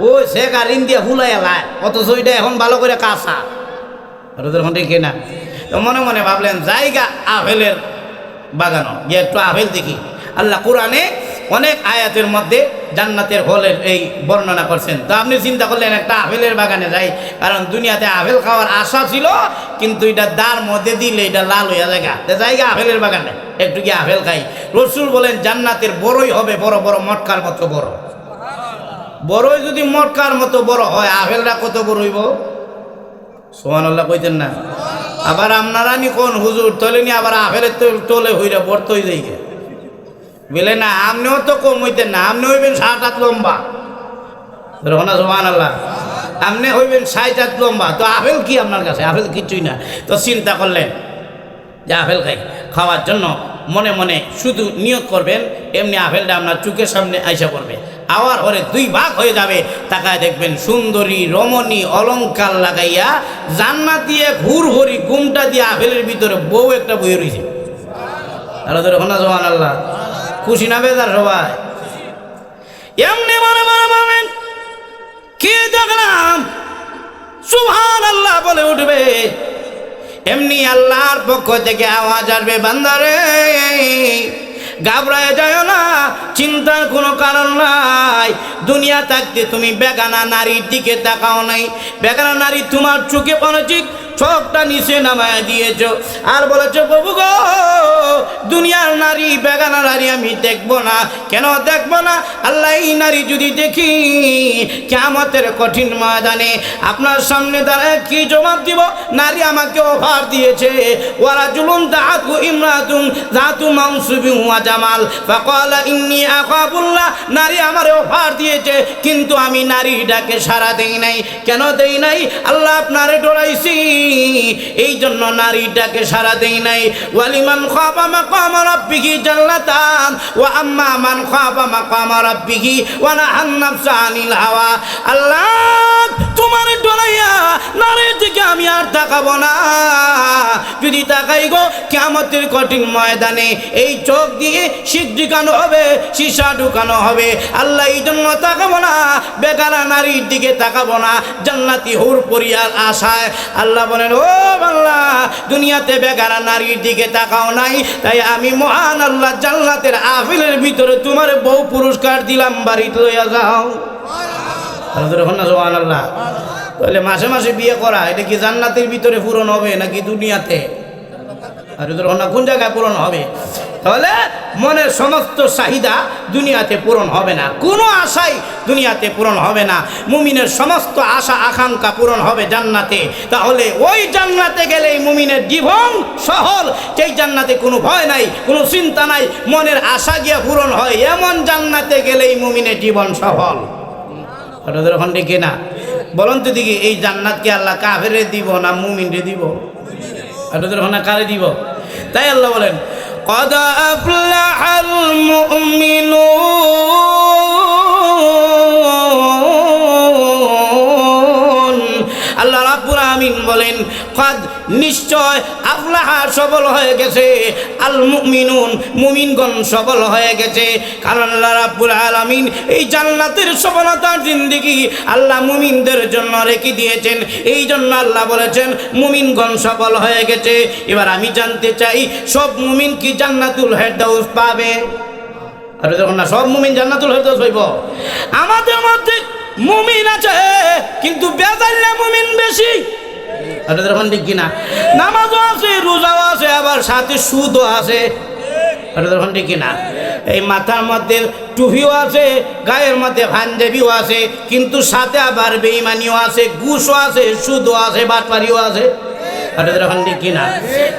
ওই শেখ আর ইন্ডিয়া ফুলাই এলায়, অথচ ওইটা এখন ভালো করে কাঁচা, রকম দেখে না। তো মনে মনে ভাবলেন জায়গা আপেলের বাগানো, গিয়ে একটু আপেল দেখি। আল্লাহ কোরআনে অনেক আয়াতের মধ্যে জান্নাতের ফলের এই বর্ণনা করছেন। তো আপনি চিন্তা করলেন একটা আপেলের বাগানে যাই, কারণ দুনিয়াতে আপেল খাওয়ার আশা ছিল, কিন্তু এটা দার মধ্যে দিলে এটা লাল হইয়া জায়গা আপেলের বাগানে একটু গিয়ে আপেল খাই। রসুল বলেন জান্নাতের বড়ই হবে বড় বড়, মটকার মতো বড়। বড়ই যদি মটকার মতো বড় হয়, আপেলটা কত বড় হইব? সুবহানাল্লাহ কইতেন না? আবার আপনারা নি কোন হুজুর তোলেনি, আবার আপেলের তোলে হইরা বর্ত হয়ে যাই বলে না, আপনিও তো কম হইতেন না, আপনি হইবেন 7 হাত লম্বা। সুবহানাল্লাহ, আপনি হইবেন 60 হাত লম্বা। তো আপেল কি আপনার কাছে? আপেল কিছুই না। তো চিন্তা করলেন যে আপেল খাওয়ার জন্য মনে মনে শুধু নিয়ত করবেন, এমনি আপেলটা আপনার চোখের সামনে আইসা পড়বে। আওয়ার পরে 2 ভাগ হয়ে যাবে। তাকায় দেখবেন সুন্দরী রমণী অলংকার লাগাইয়া জান্নাত দিয়ে ঘুরঘুরি গুমটা দিয়ে আপেলের ভিতরে বউ একটা বই রয়েছে। সুবহানাল্লাহ, খুশি না বেজার সবাই? এমনি মনে মনে ভাবেন কি দেখলাম, সুবহানাল্লাহ বলে উঠবে। এমনি আল্লাহর পক্ষ থেকে আওয়াজ আসবে, বান্দারে ঘাবড়ায় যায় না, চিন্তার কোনো কারণ নাই। দুনিয়া থাকতে তুমি বেগানা নারীর দিকে তাকাও নাই, বেগানা নারী তোমার চোখে পড়েছে, চোখটা নিচে নামায় দিয়েছ, আর বলেছ প্রভু গো দুনিয়ার নারী বেগানা নারী আমি দেখবো না। কেন দেখবো না? আল্লাহ এই নারী যদি দেখি কিয়ামতের কঠিন ময়দানে আপনার সামনে দাঁড়ায় কি জবাব দিব? নারী আমাকে অফার দিয়েছে, ওরা জুলুন দাআতু ইমরাতুন যাতু মানসুবিন ওয়া জামাল ফাকালা ইন্নী আখাফুল্লাহ। নারী আমারে অফার দিয়েছে, কিন্তু আমি নারীটাকে সাড়া দেই নাই। কেন দেই নাই? আল্লাহ আপনারে ডরাইছি, এই জন্য নারীটাকে সাড়া দেই নাই। ওয়ালিমান খাফা মাকামা রাব্বিহি জান্নাতান ওয়া আম্মা মান খাফা মাকামা রাব্বিহি ওয়া নাহান নাফসা আনিল হাওয়া। আল্লাহ তোমার ডরাইয়া নারীর দিকে আমি আর তাকাবো না। যদি তাকাই গো কিয়ামতের কঠিন ময়দানে এই চোখ দিয়ে শিক ঢুকানো হবে, সীসা ঢুকানো হবে। আল্লাহ এই জন্য তাকাবো না, বেগানা নারীর দিকে তাকাবো না, জান্নাতি হুর পরিয়ার আশায়। আল্লাহ বলেন ও বান্দা দুনিয়াতে বেগানা নারীর দিকে তাকাও নাই, তাই আমি মহান আল্লাহ জান্নাতের আপেলের ভিতরে তোমার বউ পুরস্কার দিলাম, বাড়িতে লইয়া যাও। সুবহানাল্লাহ। তাহলে মাসে মাসে বিয়ে করা এটা কি জান্নাতের ভিতরে পূরণ হবে নাকি দুনিয়াতে? আর কোন জায়গায় পূরণ হবে? তাহলে মনের সমস্ত চাহিদা দুনিয়াতে পূরণ হবে না, কোনো আশাই দুনিয়াতে পূরণ হবে না। মুমিনের সমস্ত আশা আকাঙ্ক্ষা পূরণ হবে জান্নাতে। তাহলে ওই জান্নাতে গেলে মুমিনের জীবন সহল, সেই জান্নাতে কোনো ভয় নাই, কোনো চিন্তা নাই, মনের আশা গিয়া পূরণ হয়, এমন জান্নাতে গেলেই মুমিনের জীবন সফল। ওখান থেকে না বলুন তো দেখি, এই জান্নাতকে আল্লাহ কাফেরে দিব না মুমিনরে দিব? ওখানে কারে দিব? তাই আল্লাহ বলেন قد أفلح المؤمنون। আল্লাহ রাব্বুল আমিন বলেন কদ নিশ্চয় আফলাহা সফল হয়ে গেছে, আল মুমিনুন মুমিনগণ সফল হয়ে গেছে। কারণ আল্লাহ রাব্বুল আলামিন এই জান্নাতের সফলতার জিন্দেগি আল্লাহ মুমিনদের জন্য রেখে দিয়েছেন। এই জন্য আল্লাহ বলেছেন মুমিনগণ সফল হয়ে গেছে। এবার আমি জানতে চাই সব মুমিন কি জান্নাতুল ফেরদাউস পাবে? আর যখন না সব মুমিন জান্নাতুল ফেরদাউস পাইব, আমাদের মধ্যে মুমিন আছে কিন্তু বেজাল্লা মুমিন বেশি। আর যখন ঠিক কিনা নামাজও আছে, রোজাও আছে, আবার সাথে সুদও আছে। আর যখন ঠিক কিনা এই মাথার মধ্যে টুপিও আছে, গায়ের মধ্যে পাঞ্জাবিও আছে, কিন্তু সাথে আবার বেঈমানিও আছে, ঘুষও আছে, সুদও আছে, বাটপারিও আছে। কিনা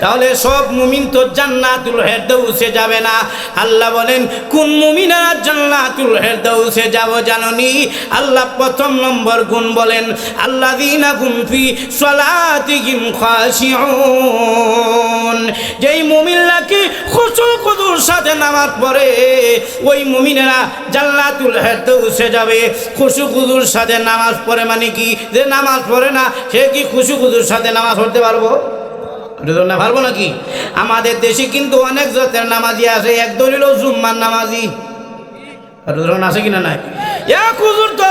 তাহলে সব মুমিন তো জান্নাতুল ফেরদাউসে যাবে না। আল্লাহ বলেন কোন মুমিনরা জান্নাতুল ফেরদাউসে যাব জানোনি? আল্লাহ প্রথম নম্বর গুণ বলেন আল্লাযীনা হুম ফি সলাতিহিম খাশিউন। যেই মুমিনরা কি খুশু সাথে নামাজ পড়ে ওই মুমিনেরা জান্নাতুল ফেরদাউসে যাবে। খুশু খুজুর সাথে নামাজ পড়ে মানে কি? যে নামাজ পড়ে না সে কি খুশু খুজুর সাথে নামাজ পড়তে পারবো? না, পারবো নাকি? আমাদের দেশে কিন্তু অনেক জাতের নামাজি আছে, একদল হলো জুম্মার নামাজি। আছে কিনা নাই? এক হুজুর তো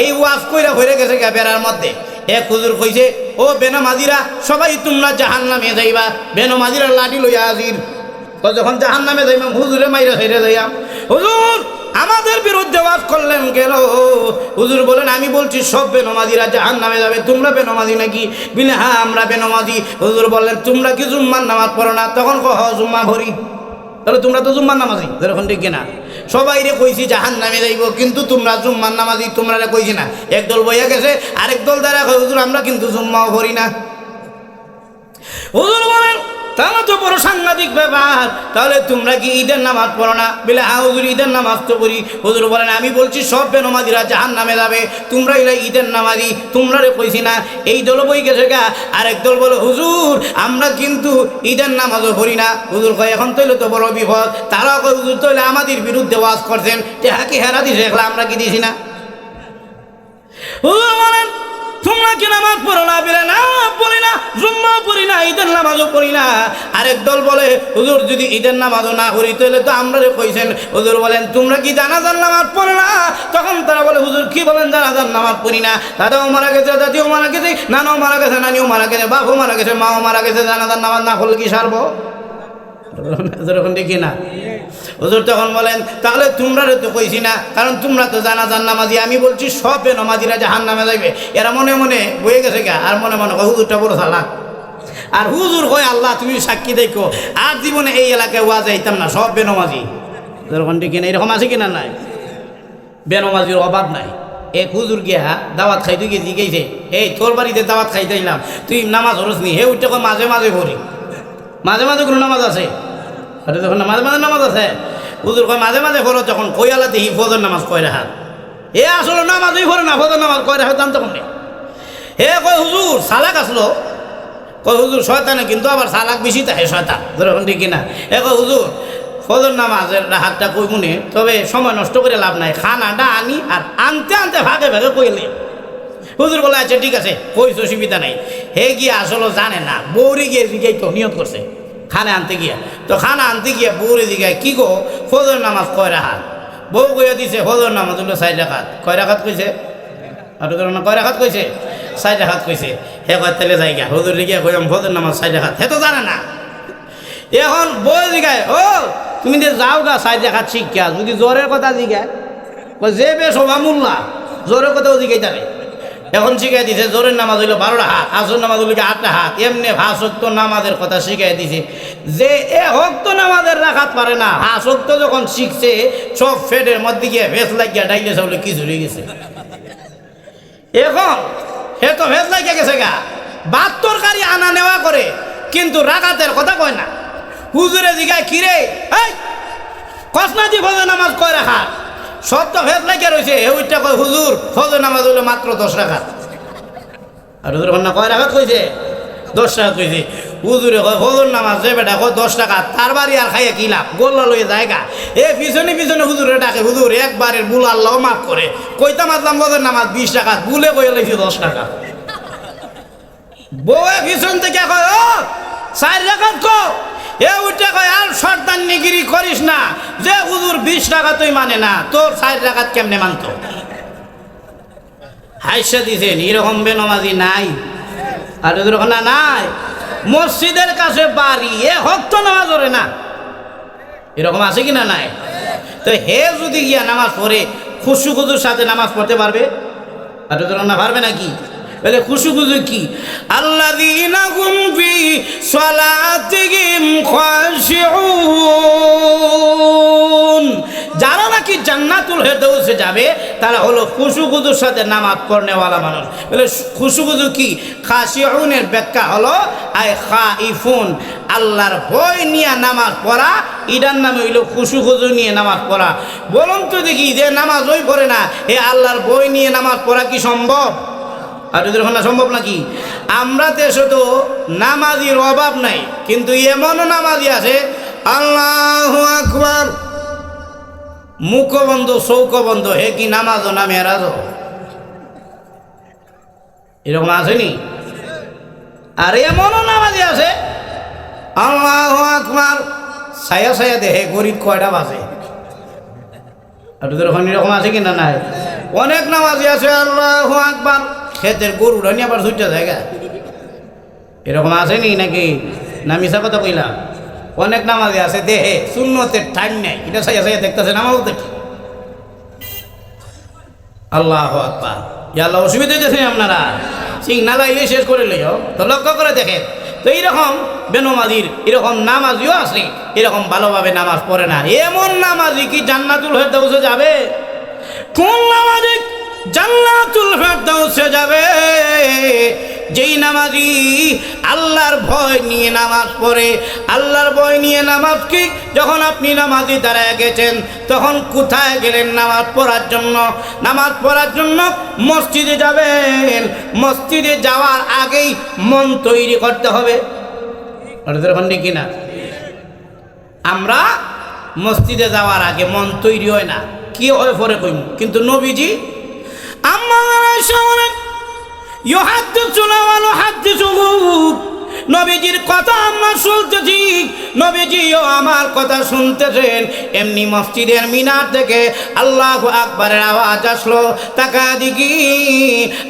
এই ওয়াজ কইরা হয়ে গেছে বেড়ার মধ্যে। এক হুজুর কইছে, ও বেনামাজিরা সবাই তোমরা জাহান্নামে যাইবা। বেনামাজিরা লাঠি লইয়া হাজির। যখন জাহান্নামে যাইবা হুজুরে মাইরা ছেড়ে যাইয়া, হুজুর আমাদের বিরুদ্ধে ওয়াজ করলেন কেন? হুজুর বলেন, আমি বলছি সব বেনামাজিরা জাহান্নামে যাবে, তোমরা বেনামাজি নাকি? বিলে হ্যাঁ আমরা বেনামাজি। হুজুর বললেন, তোমরা কি জুম্মার নামাজ পড়ো না? তখন কহ জুম্মা ভরি। তাহলে তোমরা তো জুম্মার নামাজি, এরকম ঠিক কিনা? সবাই রে কইছি জাহান্নামে যাইব, কিন্তু তোমরা জুম্মার নামাজি, তোমরা রে কইছি না। একদল বইয়া গেছে, আরেক দল দ্বারা কয় হুজুর আমরা কিন্তু জুম্মাও ভরি না। হুজুর বলেন, তাহলে তো বড় সাংঘাতিক ব্যাপার, তাহলে তোমরা কি ঈদের নামাজ পড়ো না? বলে হ্যাঁ হুজুর ঈদের নামাজ তো পড়ি। হুজুর বলেন, আমি বলছি সব বেনামাজিরা জাহান্নামে যাবে, তোমরা এলা ঈদের নামাজি, তোমরা রে কইছি না। এই দল বই গেছে গা। আরেক দল বলে, হুজুর আমরা কিন্তু ঈদের নামাজও পড়ি না। হুজুর কয়, এখন তৈলে তো বড় বিপদ। তারা কয়, হুজুর তৈলে আমাদের বিরুদ্ধে ওয়াজ করছেন, হাকি হেরা দিছে, এগুলা আমরা কি দিছি না? হুজুর বলেন, তোমরা কি নামাজ পড়ো না? বলে না পড়ি না, জুম্মাও পড়ি না, ঈদের নামাজও পড়ি না। আরেক দল বলে, হুজুর যদি ঈদের নামাজও না পড়ি তাহলে তো আমরা কইছেন। হুজুর বলেন, তোমরা কি জানাজার নামাজ পড়ো না? তখন তারা বলে, হুজুর কি বলেন জানাজার নামাজ পড়ি না? দাদাও মারা গেছে, দাদিও মারা গেছে, নানাও মারা গেছে, নানিও মারা গেছে, বাপও মারা গেছে, মাও মারা গেছে, জানাজার নামাজ না পড়লে কি সারবো? দেখি না। হুজুর তখন বলেন, তাহলে তোমরা তো কইছি না, কারণ তোমরা তো জানাজার নামাজি। আমি বলছি সব বেনামাজিরা জাহান্নামে যাইবে। এরা মনে মনে বয়ে গেছে গা, আর মনে মনে কয় হুজুরটা বড় চালাক। আর হুজুর কয়, আল্লাহ তুমি সাক্ষী দেখো, আর জীবনে এই এলাকায় ওয়াজ যাইতাম না, সব বেনামাজি। এরকম ঠিক না? এরকম আছে কিনা? নাই, বেনামাজির অভাব নাই। এক হুজুর গিয়া দাওয়াত খাইতে গিয়ে জিজ্ঞেসে, এই তোর বাড়িতে দাওয়াত খাইতে এলাম, তুই নামাজ হরস নি? হে ওইটা মাঝে মাঝে ভরি। মাঝে মাঝে কোনো নামাজ আছে? আরে যখন মাঝে মাঝে নামাজ আছে। হুজুর কয়, মাঝে মাঝে পড়ো, তখন কইয়ালাতে হি ফজর নামাজ কয় রাখাত। এ আসলে নামাজই পড়ে না, ফজর নামাজ কয় রাখাত জানতো কোনে? হে কয়, হুজুর সালাক আসলো। কয়, হুজুর শয়তানে কিন্তু আবার সালাক বেশি থাকে, শয়তান। ধরুন ঠিক কিনা? এ কয়, হুজুর ফজর নামাজের রাহাতটা কই মনে, তবে সময় নষ্ট করে লাভ নাই, খানাটা আনি আর আনতে আনতে ভাগে ভাগে কইলে। হুজুর বলে, আচ্ছা ঠিক আছে, কইস, অসুবিধা নাই। হে গিয়ে আসলে জানে না, বৌরি গিয়ে জিগাই তো নিয়ত করছে খানা আনতে গিয়া। তো খানা আনতে গিয়া বৌরে জিগায়, কি গো ফজর নামাজ কয় রাখাত? বউ কইয়া দিছে ফজর নামাজ হলো 4 রাকাত। কয় রাকাত কইছে? আর কয় রাকাত কইছে? 4 রাকাত কইছে। হে কয়, তাহলে যাই গা, হুজুর গিয়া কইলাম ফজর নামাজ 4 রাকাত। হে তো জানে না। এখন বউ জিগায়, ও তুমি যে যাও গা 4 রাকাত শিক্ষা, যদি জ্বরের কথা জিগায়, যে বেশ মোল্লা জ্বরের কথাও জিগাই তারে। এখন শিখাই দিছে জোরের নামাজ হইলো 12 রাকাত, আসর নামাজ হইলো 8 রাকাত। এমনি 5 ওয়াক্ত নামাজের কথা শিখাই দিছে। যে এ ওয়াক্ত নামাজের রাকাত পারে না, 5 ওয়াক্ত যখন শিখছে, সব ফেডের মধ্যে গিয়ে ভেস লাগিয়া ডাইলে চাউলে কি ঝুলে গেছে। এখন হে তো ভেস লাগিয়া গেছে গা, ভাত তরকারি আনা নেওয়া করে, কিন্তু রাকাতের কথা কয় না। হুজুরে জিগায়, কিরে এই কসনাজি ফজর নামাজ কয় রাকাত? সব তো ভেদ লাগিয়া রয়েছে। ওইটা কয়, হুজুর ফজর নামাজ হইলো মাত্র 10 রাকাত। আর হুজুর না কয় রাকাত কইছে? 10 রাকাত কইছে। হুজুরে কয়, ফজর নামাজ যে বেটা কয় 10 টাকাত, তার বাড়ি আর খাইয়া কি লাভ? গোল্লা লইয়া জায়গা। এ পিছনে পিছনে হুজুরে ডাকে, হুজুর একবারের ভুল আল্লাহ মাফ করে। কইতাম আসলাম ফজর নামাজ 20 টাকাত, ভুলে কইয়া লইছি 10 টাকা। বউয়ে পিছন থেকে কয়, ও 4 রাকাত কও। এ উঠে কয়, আর শয়তানিগিরি করিস না, যে হুজুর 20 টাকা তুই মানে না, তোর 4 রাকাত কেমনে মানতো? হাইসা দিছেন, এরকম বেনামাজি নাই। আর না নাই, মসজিদের কাছে বাড়ি, এ হক্ত নামাজ পড়ে না, এরকম আছে কিনা? নাই। তো হে যদি গিয়া নামাজ পড়ে, খুশু খুজুর সাথে নামাজ পড়তে পারবে? আর না পারবে নাকি? বলে খুশু খুশু কি? আল্লাযীনা হুম ফি সালাতিহিম খাশিউন, যারা নাকি জান্নাতুল ফেরদাউসে যাবে তারা হলো খুশু খুজুর সাথে নামাজ পড়নেওয়ালা মানুষ। বলে খুশু খুজু কি? খাশিউনের ব্যাখ্যা হলো আয় খাইফুন, আল্লাহর ভয় নিয়ে নামাজ পড়া, ইদার নামে হইলো খুশু খুজু নিয়ে নামাজ পড়া। বলুন তো দেখি, যে নামাজ ওই পড়ে না, এ আল্লাহর ভয় নিয়ে নামাজ পড়া কি সম্ভব? আর এদের না সম্ভব নাকি? আমরা দেশে তো নামাজির অভাব নাই, কিন্তু এমনও নামাজি আছে আল্লাহু আকবার, মুখ বন্ধ চৌক বন্ধ, হে কি নামাজ না মেরাজ? এরকম আসেনি? আর এমনও নামাজি আছে আল্লাহু আকবার ছায়া ছায়া দেহে গরিব কয়টা বাজে। আপনাদের ওখানে এরকম আছে কিনা? নাই। অনেক নামাজি আছে আল্লাহু আকবার ক্ষেতের গরুটা নিয়ে আবার ছুটতে জায়গা, এরকম আসেনি নাকি? না মিশা কথা কইলাম? অনেক নামাজি আছে দেহে সুন্নতের টাইম নেই, এটা ছায়া ছায়া দেখতেছে নামাজ দেখে। আল্লাহু আকবার, আল্লাহ অসুবিধা দিয়েছেন আপনারা, সিং না লাইলে শেষ করে লইও তো, লক্ষ্য করে দেখেন তো এইরকম বেনমাজির এরকম নামাজিও আছে, এরকম ভালোভাবে নামাজ পড়ে না। এমন নামাজি কি জান্নাতুল ফেরদাউসে যাবে? কোন নামাজি জান্নাতুল ফেরদাউসে যাবে? যেই নামাজি আল্লাহর ভয় নিয়ে নামাজ পড়ে। আল্লাহর ভয় নিয়ে নামাজ কি? যখন আপনি নামাজি দাঁড়ায় গেছেন তখন কোথায় গেলেন? নামাজ পড়ার জন্য। নামাজ পড়ার জন্য মসজিদে যাবেন। মসজিদে যাওয়ার আগেই মন তৈরি করতে হবে। কিনা আমরা মসজিদে যাওয়ার আগে মন তৈরি হয় না, কি হয় পরে কইম। কিন্তু নবীজি নবীজির কথা আমরা শুনতেছি, নবীজিও আমার কথা শুনতেছেন। এমনি মসজিদের মিনার থেকে আল্লাহু আকবারের আওয়াজ আসলো, তাকা দেখি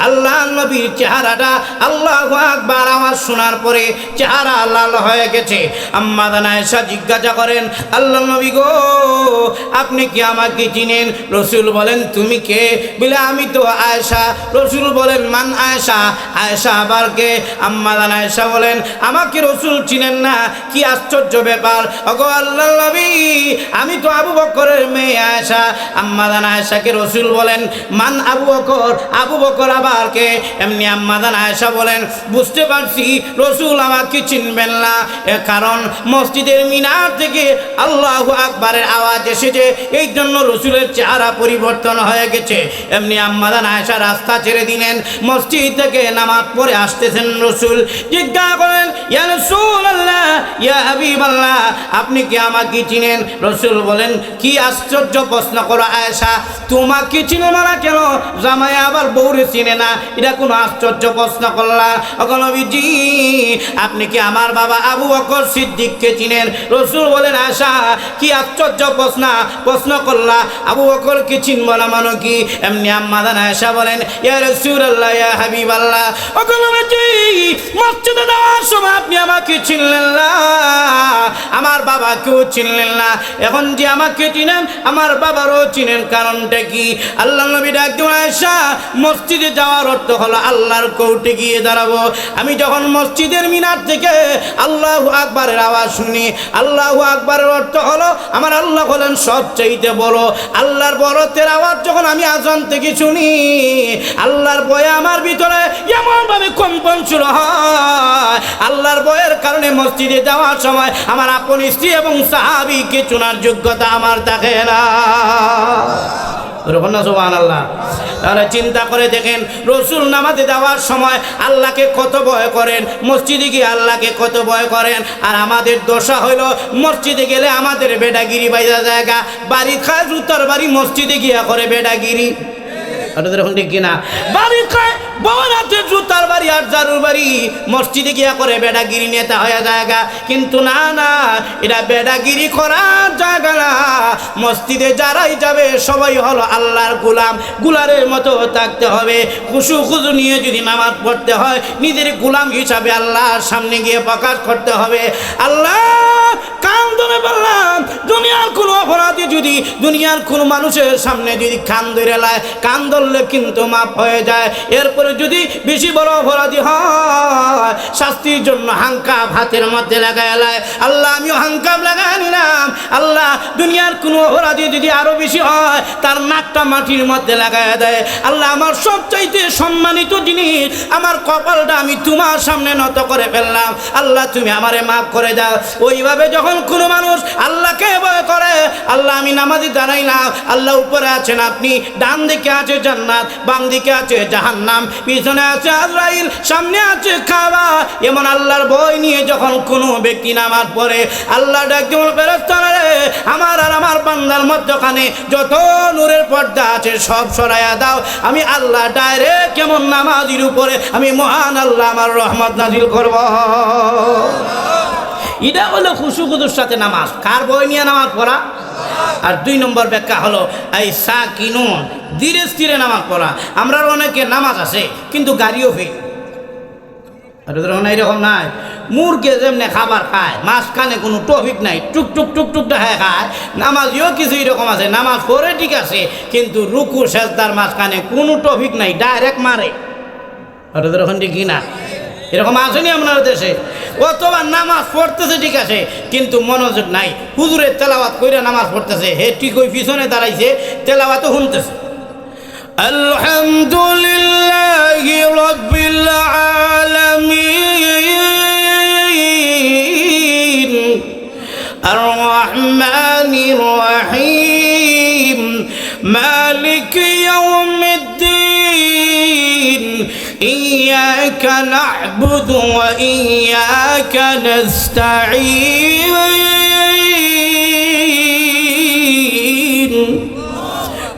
আল্লাহ নবীর চেহারাটা আল্লাহু আকবার আওয়াজ শোনার পরে চেহারা লাল হয়ে গেছে। আম্মা আয়েশা জিজ্ঞাসা করেন, আল্লাহ নবী গো আপনি কি আমাকে চিনেন? রসুল বলেন তুমি কে? বলে আমি তো আয়েশা। রসুল বলেন মান আয়েশা? আয়েশা আবার কে? আম্মা আয়েশা বলেন আমাকে রসুল চিনেন না? কি আশ্চর্য ব্যাপার! ওগো আল্লাহর নবী আমি তো আবু বকরের মেয়ে আয়েশা। আম্মা আয়েশাকে রসুল বলেন মান আবু বকর? আবু বকর আবার কে? এমনি আম্মা আয়েশা বলেন বুঝতে পারছি রসুল আমাকে চিনবেন না, কারণ মসজিদের মিনার থেকে আল্লাহু আকবারের আওয়াজ এসেছে, এই জন্য রসুলের চেহারা পরিবর্তন হয়ে গেছে। এমনি আম্মা আয়েশা রাস্তা ছেড়ে দিলেন, মসজিদ থেকে নামাজ পড়ে আসতেছেন। রসুল জিজ্ঞাসা করেন ইয়া রাসূলুল্লাহ ইয়া হাবিবাল্লাহ আপনি কি আমাকে চিনেন? রসুল বলেন কি আশ্চর্য প্রশ্ন করো আয়েশা, তোমাকে চিনে না কেন? জামাই আবার বউরে চিনে না, এটা কোনো আশ্চর্য প্রশ্ন করলা? ওগো নবীজি আপনি কি আমার বাবা আবু বকর সিদ্দিককে চিনেন? রসুল বলেন আয়েশা কি আশ্চর্য প্রশ্ন করলা, আবু বকরকে চিনব না মানে কি? এমনি আম্মা আয়েশা বলেন ইয়া রাসূলুল্লাহ ইয়া হাবিবাল্লাহ ওগো নবীজি মসজিদে যাওয়ার সময় আপনি আমাকে চিনলেন না, আমার বাবাকেও চিনলেন না, এখন যে আমাকে চিনেন আমার বাবারও চিনেন, কারণটা কি? আল্লাহ নবী ডাক দিয়ে আয়েশা মসজিদে যাওয়ার অর্থ হলো আল্লাহর কোর্টে গিয়ে দাঁড়াবো। আমি যখন মসজিদের মিনার থেকে আল্লাহু আকবারের আওয়াজ শুনি, আল্লাহু আকবারের অর্থ হলো আমার আল্লাহ হলেন সবচাইতে বড়। আল্লাহর বড়ত্বের আওয়াজ যখন আমি আজান থেকে শুনি, আল্লাহর ভয়ে আমার ভিতরে এমনভাবে কম্পন শুরু হয়, আল্লাহর ভয়ের কারণে মসজিদে যাওয়ার সময় আমার আপন স্ত্রী এবং সাহাবীকে চুনার যোগ্যতা আমার থাকে না। সুবহানাল্লাহ। তাহলে চিন্তা করে দেখেন রসুল নামাজে যাওয়ার সময় আল্লাহকে কত ভয় করেন, মসজিদে গিয়ে আল্লাহকে কত ভয় করেন। আর আমাদের দশা হইল মসজিদে গেলে আমাদের বেডাগিরি বাইরা জায়গা, বাড়ি খায় জুতার বাড়ি, মসজিদে গিয়া করে বেডাগিরি। এখন ঠিক কিনা? বাড়ি খায় বউরাতে জুতার বাড়ি আর জারুর বাড়ি, মসজিদে গিয়া করে বেডাগিরি নেতা হয়ে জায়গা। কিন্তু না না, এটা বেডাগিরি করার জায়গা না। মসজিদে যারাই যাবে সবাই হলো আল্লাহর গোলাম, গোলারের মতো থাকতে হবে। খুশু খুশু নিয়ে যদি নামাজ পড়তে হয় নিজের গোলাম হিসাবে আল্লাহর সামনে গিয়ে প্রকাশ করতে হবে। আল্লাহ কান ধরে বললাম, দুনিয়ার কোনো অপরাধী যদি দুনিয়ার কোনো মানুষের সামনে যদি কান ধরে লায়, কান ধরলে কিন্তু মাফ হয়ে যায়। এরপরে যদি বেশি বড় অপরাধী হয় শাস্তির জন্য হাঙ্কাপ হাতের মধ্যে লাগায় লায়। আল্লাহ আমিও হাঙ্কাপ লাগায় নিলাম। আল্লাহ দুনিয়ার কোনো অপরাধী যদি আরো বেশি হয় তার নাকটা মাটির মধ্যে লাগায় দেয়। আল্লাহ আমার সবচাইতে সম্মানিত জিনিস আমার কপালটা আমি তোমার সামনে নত করে ফেললাম, আল্লাহ তুমি আমারে মাফ করে দাও। ওইভাবে যখন কোনো মানুষ আল্লাহকে ভয় করে আল্লাহ আমি নামাজে দাঁড়াইলাম, আল্লাহ উপরে আছেন আপনি, ডান দিকে আছে জান্নাত, বাম দিকে আছে জাহান্নাম, পিছনে আছে আজরাইল, সামনে আছে কাবা। এমন আল্লাহর ভয় নিয়ে যখন কোনো ব্যক্তি নামাজ পড়ে, আল্লাহ ডাকতে বলে ফেরেশতারা রে, আমার আর আমার বান্দার মধ্যখানে যত নূরের পর্দা আছে সব সরাইয়া দাও, আমি আল্লাহ ডাইরেক্ট কেমন নামাজের উপরে আমি মহান আল্লাহ আমার রহমত নাজিল করব। এটা হলো খুশুখুদুর সাথে নামাজ। কার বই নিয়ে নামাজ পড়া? আর 2 নম্বর ব্যাখ্যা হলো এই সাকিনুন, ধীরে স্থিরে নামাজ পড়া। আমরা অনেকে নামাজ আছে কিন্তু গাড়িও ফেল, আর এরকম নাই। মুরগে যেমনি খাবার খায়, মাঝখানে কোনো টপিক নাই, টুকটুক টুকটুক দেখায় খায়, নামাজিও কিছু এরকম আছে, নামাজ পড়ে ঠিক আছে কিন্তু রুকু সেজদার মাঝখানে কোনো টপিক নাই, ডাইরেক্ট মারে। আর এরকম কি না? এরকম আসেনি আপনার দেশে? অথবা নামাজ পড়তেছে ঠিক আছে কিন্তু মনোযোগ নাই, হুজুরের তেলাওয়াত কইরা নামাজ পড়তেছে, হে ঠিক ওই পিছনে দাঁড়াইছে, তেলাওয়াতও শুনতেছে। আলহামদুলিল্লাহি রাব্বিল আলামিন আর রহমানির রহিম মালিক ইয়াউমিদ্দিন ইয়্যাকা না'বুদু ওয়া ইয়্যাকা নাস্তাঈন।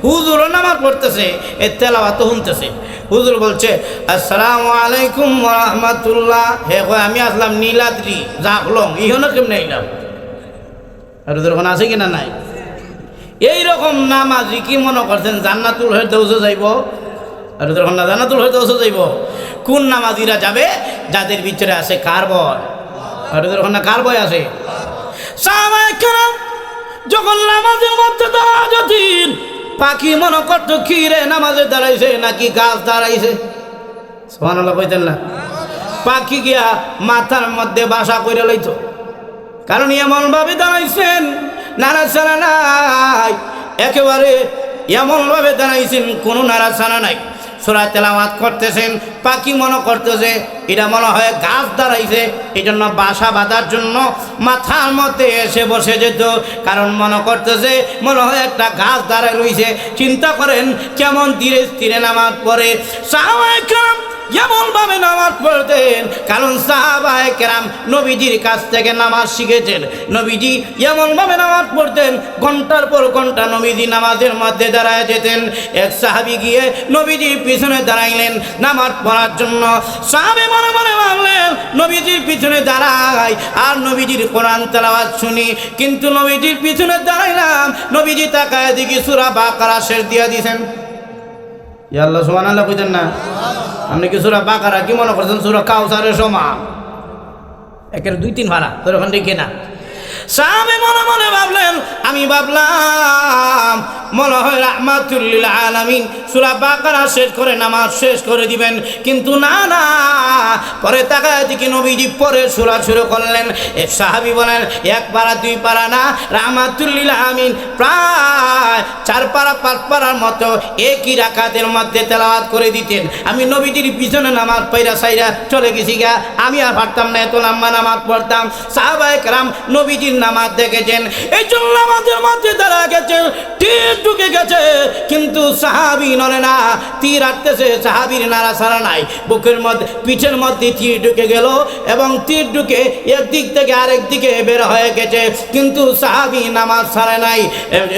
হুজুর নামাজ পড়তেছে, এ তেলাওয়াত শুনতেছে। হুজুর বলছে আসসালামু আলাইকুম ওয়া রাহমাতুল্লাহ, হে কয় আমি আসলাম নীলাদ্রি জাফলং, ইহনো কেমনে এলাম? আর হুজুর কোন আছে কিনা নাই? এইরকম নামাজি কি মনে করছেন জান্নাতুল ফেরদাউসে যাইব? আর হুজুর কোন না জান্নাতুল ফেরদাউসে যাইব? কোন নামাজিরা যাবে? যাদের ভিতরে আছে কার ভয়। আর হুজুর কোন না কার ভয় আছে? সাহাবায়ে কেরাম যখন নামাজের মধ্যে দাঁড়াতেন, পাখি মনে করতো কি রে নামাজে দাঁড়াইছে নাকি গাছ দাঁড়াইছে? সুবহানাল্লাহ কইতেন না? পাখি গিয়া মাথার মধ্যে বাসা কইরা লইতো, কারণ এমন ভাবে দাঁড়াইছেন নাড়াচাড়া নাই, একেবারে এমন ভাবে দাঁড়াইছেন কোনো নাড়াচাড়া নাই। সূরা তেলাওয়াত করতেছেন, পাখি মনে করতেছে এটা মনে হয় গাছ দাঁড়াইছে, এই জন্য বাসা বাঁধার জন্য মাথার মধ্যে এসে বসে যেত, কারণ মনে করতেছে মনে হয় একটা গাছ দাঁড়ায় রইছে। চিন্তা করেন কেমন ধীরে স্থিরে নামাজ পড়ে। সাহাবায়ে কেরাম এমন ভাবে নামাজ পড়তেন, কারণ সাহাবায়ে কেরাম নবীজির কাছ থেকে নামাজ শিখেছেন। নবীজি এমন ভাবে নামাজ পড়তেন, ঘন্টার পর ঘন্টা নবীজি নামাজের মধ্যে দাঁড়ায় যেতেন। এক সাহাবী গিয়ে নবীজির পিছনে দাঁড়াইলেন নামাজ পড়ার জন্য। সাহাবী মনে মনে ভাবলেন নবীজির পিছনে দাঁড়াই আর নবীজির কোরআন তেলাওয়াত শুনি, কিন্তু নবীজির পিছনে দাঁড়াইলাম, নবীজি তাকায় দেখি সূরা বাকারা শেষ দিয়ে দিয়েছেন। ইয়া আল্লাহ সুবহানাল্লাহ কইতেন না? আপনি কি সূরা বাকারা কি মনে করছেন সূরা কাউসারের সমান? একের 2-3 ভাড়া তোর ওখান থেকে না। সাহাবী মনে মনে ভাবলেন, আমি ভাবলাম মনে হয় রাহমাতুল লিল আলামিন সূরা বাকারা শেষ করে নামাজ শেষ করে দিবেন, কিন্তু না না, পরে তাকায় দেখি নবীজি পরে সূরা শুরু করলেন। এক সাহাবী বলেন 1 পারা 2 পারা না, রাহমাতুল লিল আলামিন প্রায় 4 পারা 5 পারার মতো একই রাকাতের মধ্যে তেলাওয়াত করে দিতেন। আমি নবীজির পিছনে নামাজ পড়া সাইরা চলে গেছি গা, আমি আর পারতাম না, এত লম্বা নামাজ পড়তাম। সাহাবায়ে কেরাম নবীজির নামাজ দেখেছেন, এই জন্য আমাদের মধ্যে দাঁড়া গেছে, তীর ঢুকে গেছে, কিন্তু সাহাবী নড়ে না, তীর আটতেছে, সাহাবীর নাড়াচাড়া নাই, বুকের মধ্যে পিঠের মধ্যে তীর ঢুকে গেল এবং তীর ঢুকে একদিক থেকে আরেক দিকে বের হয়ে গেছে, কিন্তু সাহাবী নামাজ ছাড়ে নাই।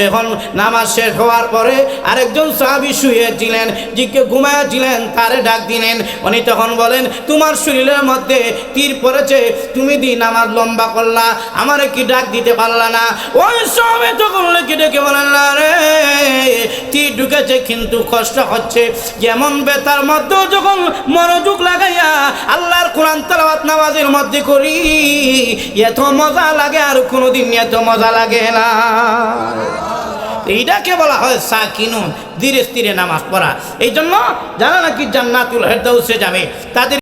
এখন নামাজ শেষ হওয়ার পরে আরেকজন সাহাবী শুয়েছিলেন, জিকে ঘুমায়াছিলেন, তারে ডাক দিলেন। উনি তখন বলেন তোমার শরীরের মধ্যে তীর পড়েছে, তুমি নামাজ লম্বা করলা, আমারে কি ডাক দিতে পারলা না? ওই সময় তখন লেখে ডেকে বলেন না রে, তীর ঢুকেছে কিন্তু কষ্ট হচ্ছে, যেমন বেতার মধ্যে যখন মনোযোগ লাগাইয়া আল্লাহর কোরআন তেলাওয়াত নামাজের মধ্যে করি, এত মজা লাগে আর কোনোদিন এত মজা লাগে না। এইটাকে বলা হয় সাকিনুন, ধীরে স্থিরে নামাজ পড়া। এই জন্য যারা নাকি জান্নাতুল ফেরদাউসে যাবে তাদের